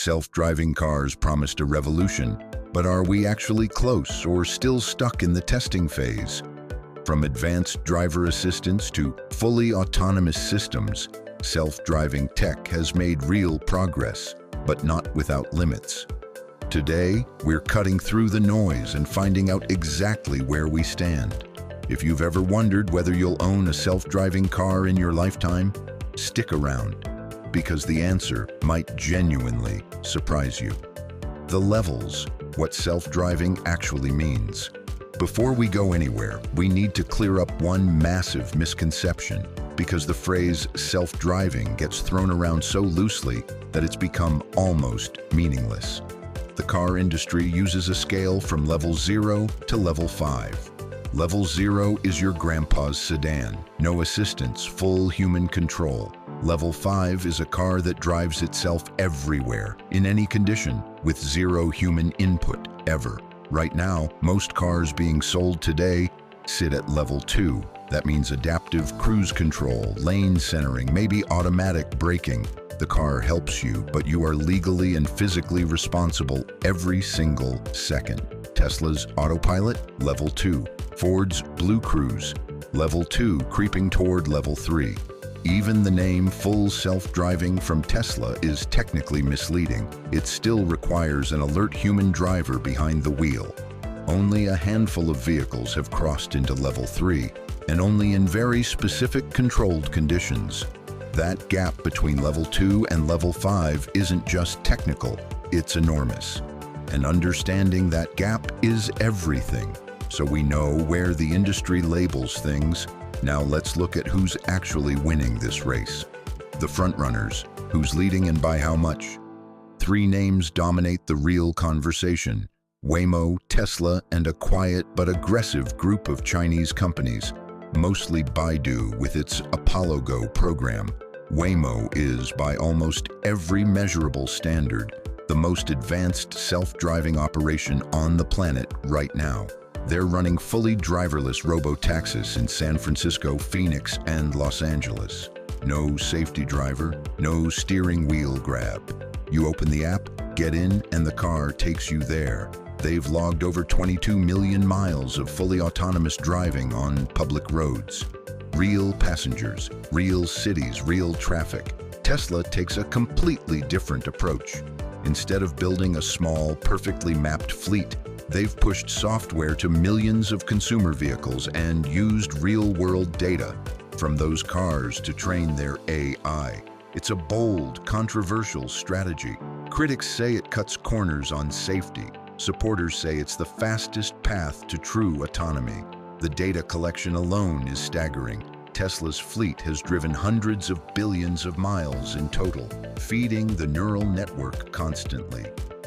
Self-driving cars promised a revolution, but are we actually close or still stuck in the testing phase? From advanced driver assistance to fully autonomous systems, self-driving tech has made real progress, but not without limits. Today, we're cutting through the noise and finding out exactly where we stand. If you've ever wondered whether you'll own a self-driving car in your lifetime, stick around, because the answer might genuinely surprise you. The levels, what self-driving actually means. Before we go anywhere, we need to clear up one massive misconception, because the phrase self-driving gets thrown around so loosely that it's become almost meaningless. The car industry uses a scale from level 0 to level 5. Level 0 is your grandpa's sedan, no assistance, full human control. Level 5 is a car that drives itself everywhere, in any condition, with zero human input, ever. Right now, most cars being sold today sit at level 2. That means adaptive cruise control, lane centering, maybe automatic braking. The car helps you, but you are legally and physically responsible every single second. Tesla's autopilot, level 2. Ford's Blue Cruise, level 2, creeping toward level 3. Even the name full self-driving from Tesla is technically misleading. It still requires an alert human driver behind the wheel. Only a handful of vehicles have crossed into level 3, and only in very specific controlled conditions. That gap between level 2 and level 5 isn't just technical, it's enormous. And understanding that gap is everything. So we know where the industry labels things. Now let's look at who's actually winning this race. The frontrunners, who's leading and by how much. 3 names dominate the real conversation: Waymo, Tesla, and a quiet but aggressive group of Chinese companies, mostly Baidu with its Apollo Go program. Waymo is, by almost every measurable standard, the most advanced self-driving operation on the planet right now. They're running fully driverless robotaxis in San Francisco, Phoenix, and Los Angeles. No safety driver, no steering wheel grab. You open the app, get in, and the car takes you there. They've logged over 22 million miles of fully autonomous driving on public roads. Real passengers, real cities, real traffic. Tesla takes a completely different approach. Instead of building a small, perfectly mapped fleet, they've pushed software to millions of consumer vehicles and used real-world data from those cars to train their AI. It's a bold, controversial strategy. Critics say it cuts corners on safety. Supporters say it's the fastest path to true autonomy. The data collection alone is staggering. Tesla's fleet has driven hundreds of billions of miles in total, feeding the neural network constantly.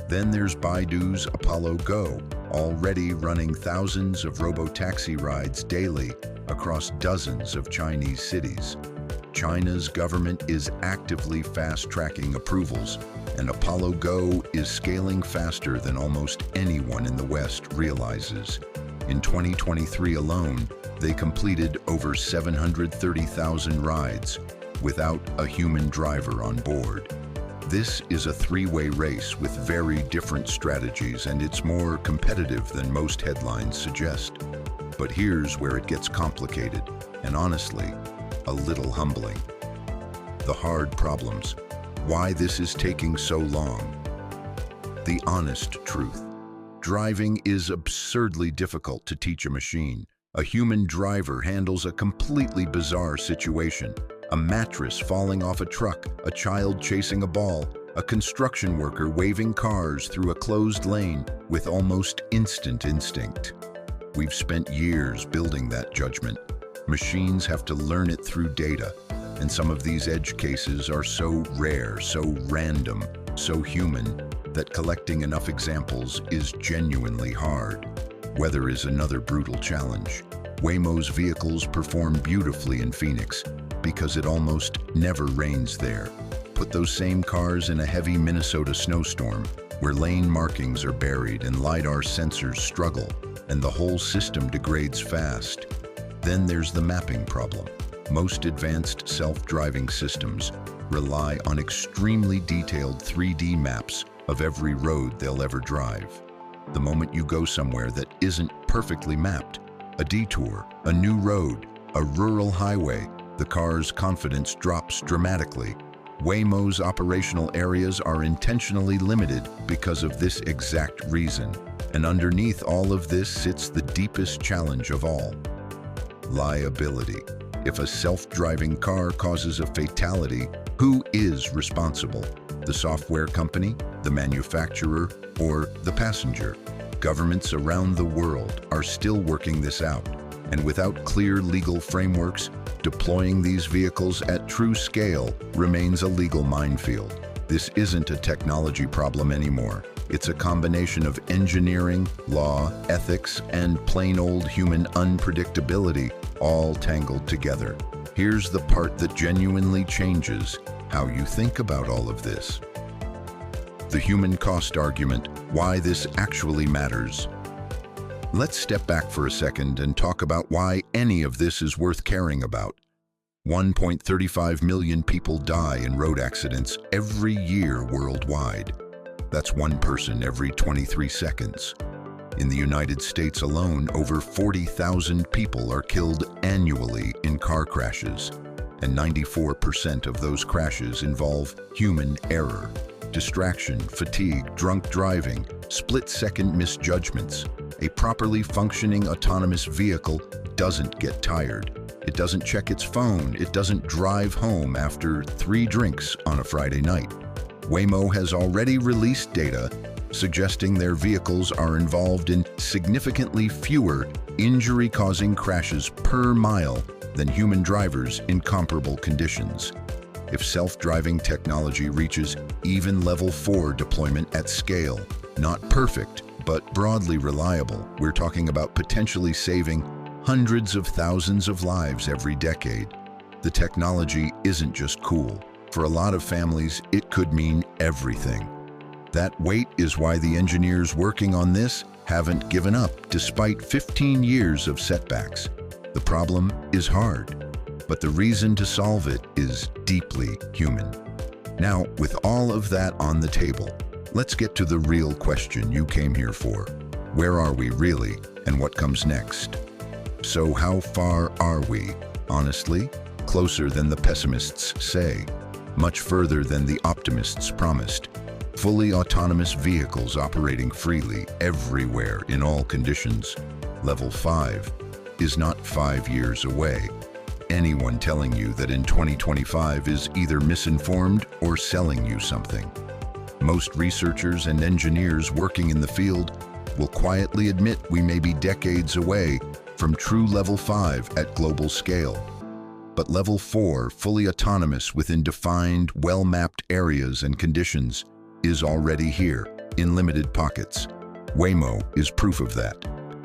Then there's Baidu's Apollo Go, already running thousands of robotaxi rides daily across dozens of Chinese cities. China's government is actively fast-tracking approvals, and Apollo Go is scaling faster than almost anyone in the West realizes. In 2023 alone, they completed over 730,000 rides without a human driver on board. This is a 3-way race with very different strategies, and it's more competitive than most headlines suggest. But here's where it gets complicated, and honestly, a little humbling. The hard problems. Why this is taking so long. The honest truth. Driving is absurdly difficult to teach a machine. A human driver handles a completely bizarre situation. A mattress falling off a truck, a child chasing a ball, a construction worker waving cars through a closed lane with almost instant instinct. We've spent years building that judgment. Machines have to learn it through data, and some of these edge cases are so rare, so random, so human, that collecting enough examples is genuinely hard. Weather is another brutal challenge. Waymo's vehicles perform beautifully in Phoenix because it almost never rains there. Put those same cars in a heavy Minnesota snowstorm, where lane markings are buried and LiDAR sensors struggle, and the whole system degrades fast. Then there's the mapping problem. Most advanced self-driving systems rely on extremely detailed 3D maps of every road they'll ever drive. The moment you go somewhere that isn't perfectly mapped, a detour, a new road, a rural highway, the car's confidence drops dramatically. Waymo's operational areas are intentionally limited because of this exact reason. And underneath all of this sits the deepest challenge of all: liability. If a self-driving car causes a fatality, who is responsible? The software company, the manufacturer, or the passenger? Governments around the world are still working this out, and without clear legal frameworks, deploying these vehicles at true scale remains a legal minefield. This isn't a technology problem anymore. It's a combination of engineering, law, ethics, and plain old human unpredictability, all tangled together. Here's the part that genuinely changes how you think about all of this. The human cost argument, why this actually matters. Let's step back for a second and talk about why any of this is worth caring about. 1.35 million people die in road accidents every year worldwide. That's one person every 23 seconds. In the United States alone, over 40,000 people are killed annually in car crashes, and 94% of those crashes involve human error. Distraction, fatigue, drunk driving, split-second misjudgments. A properly functioning autonomous vehicle doesn't get tired. It doesn't check its phone. It doesn't drive home after 3 drinks on a Friday night. Waymo has already released data suggesting their vehicles are involved in significantly fewer injury-causing crashes per mile than human drivers in comparable conditions. If self-driving technology reaches even level 4 deployment at scale, not perfect, but broadly reliable, we're talking about potentially saving hundreds of thousands of lives every decade. The technology isn't just cool. For a lot of families, it could mean everything. That weight is why the engineers working on this haven't given up despite 15 years of setbacks. The problem is hard, but the reason to solve it is deeply human. Now, with all of that on the table, let's get to the real question you came here for. Where are we really, and what comes next? So how far are we? Honestly, closer than the pessimists say. Much further than the optimists promised. Fully autonomous vehicles operating freely everywhere in all conditions. Level 5 is not 5 years away. Anyone telling you that in 2025 is either misinformed or selling you something. Most researchers and engineers working in the field will quietly admit we may be decades away from true level 5 at global scale. But level 4, fully autonomous within defined, well-mapped areas and conditions, is already here, in limited pockets. Waymo is proof of that.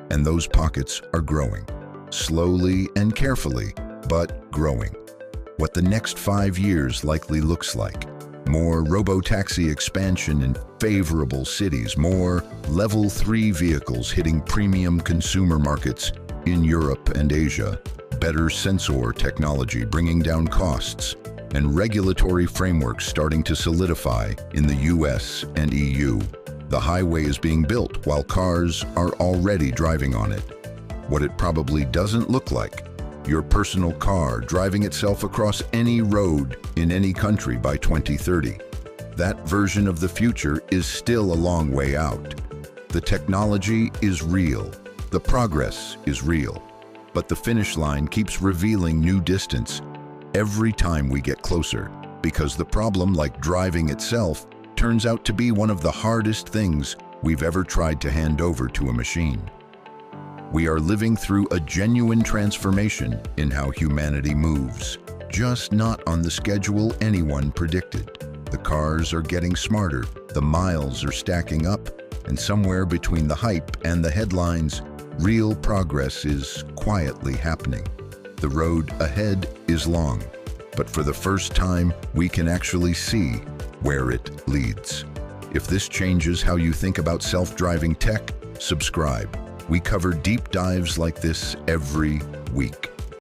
And those pockets are growing. Slowly and carefully, but growing. What the next 5 years likely looks like. More robotaxi expansion in favorable cities, more level 3 vehicles hitting premium consumer markets in Europe and Asia, better sensor technology bringing down costs, and regulatory frameworks starting to solidify in the US and EU. The highway is being built while cars are already driving on it. What it probably doesn't look like: your personal car driving itself across any road in any country by 2030. That version of the future is still a long way out. The technology is real. The progress is real. But the finish line keeps revealing new distance every time we get closer, because the problem, like driving itself, turns out to be one of the hardest things we've ever tried to hand over to a machine. We are living through a genuine transformation in how humanity moves, just not on the schedule anyone predicted. The cars are getting smarter, the miles are stacking up, and somewhere between the hype and the headlines, real progress is quietly happening. The road ahead is long, but for the first time, we can actually see where it leads. If this changes how you think about self-driving tech, subscribe. We cover deep dives like this every week.